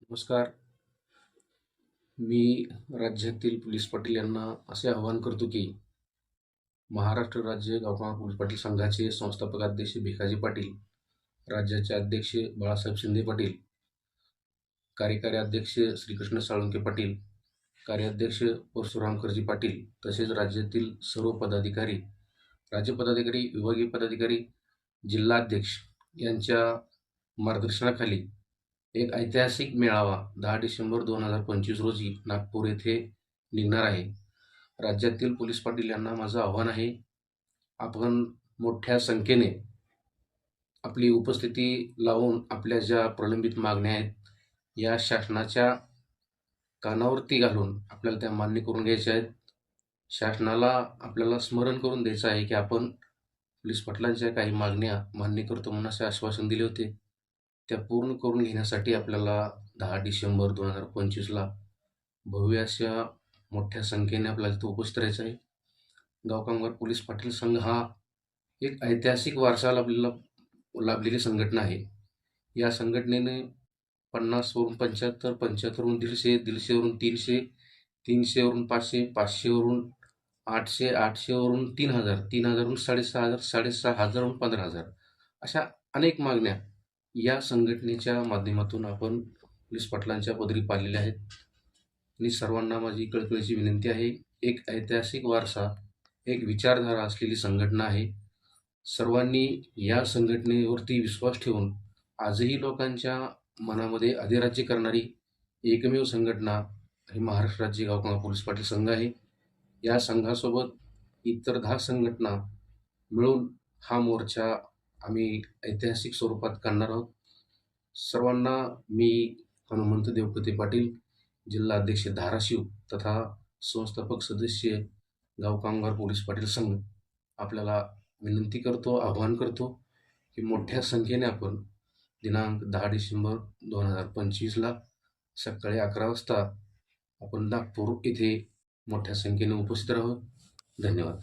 नमस्कार. मी राज्यातील पोलीस पाटील यांना असे आवाहन करतो की महाराष्ट्र राज्य गावठाण पोलीस पाटील संघाचे संस्थापक अध्यक्ष भिकाजी पाटील, राज्याचे अध्यक्ष बाळासाहेब शिंदे पाटील, कार्यकारी अध्यक्ष श्रीकृष्ण साळुंके पाटील, कार्याध्यक्ष परशुराम खर्जी पाटील तसेच राज्यातील सर्व पदाधिकारी, राज्य पदाधिकारी, विभागीय पदाधिकारी, जिल्हाध्यक्ष यांच्या मार्गदर्शनाखाली एक ऐतिहासिक मेळावा 10 डिसेंबर 2025 रोजी नागपूर येथे निघणार आहे. राज्यातील पोलीस पाटील यांना माझं आव्हान आहे, आपण मोठ्या संख्येने आपली उपस्थिती लावून आपल्या ज्या प्रलंबित मागण्या आहेत या शासनाच्या कानावरती घालून आपल्याला त्या मान्य करून घ्यायच्या आहेत. शासनाला आपल्याला स्मरण करून द्यायचं आहे की आपण पोलीस पाटलांच्या काही मागण्या मान्य करतो म्हणून असे आश्वासन दिले होते. त्या पूर्ण करून घेण्यासाठी आपल्याला 10 डिसेंबर 2025ला भव्य अशा मोठ्या संख्येने आपल्याला तिथे उपस्थित राहायचं आहे. गाव कामगार पोलीस पाटील संघ हा एक ऐतिहासिक वारसा लाभलेली संघटना आहे. या संघटनेने 50 वरून 75, 75 वरून 150, 150 वरून 300, 300 वरून 500, 500 वरून 800, 800 वरून 3000, 3000 वरून 6500, 6500 वरून 15000 अशा अनेक मागण्या या संघटनेच्या माध्यमातून आपण पोलीस पाटलांच्या पदरी पाडलेल्या आहेत. आणि सर्वांना माझी कळकळीची विनंती आहे, एक ऐतिहासिक वारसा, एक विचारधारा असलेली संघटना आहे. सर्वांनी या संघटनेवरती विश्वास ठेवून आजही लोकांच्या मनामध्ये अधिराज्य करणारी एकमेव संघटना ही महाराष्ट्र राज्य गावकामगार पोलीस पाटील संघ आहे. या संघासोबत इतर 10 संघटना मिळून हा मोर्चा आम्ही ऐतिहासिक स्वरूपात काढणार आहोत. सर्वांना मी हनुमंत देवकते पाटील, जिल्हा अध्यक्ष धाराशिव तथा संस्थापक सदस्य गाव कामगार पोलीस पाटील संघ आपल्याला विनंती करतो, आवाहन करतो की मोठ्या संख्येने आपण दिनांक 10 डिसेंबर 2025ला सकाळी 11 वाजता आपण नागपूर येथे मोठ्या संख्येने उपस्थित राहू. धन्यवाद.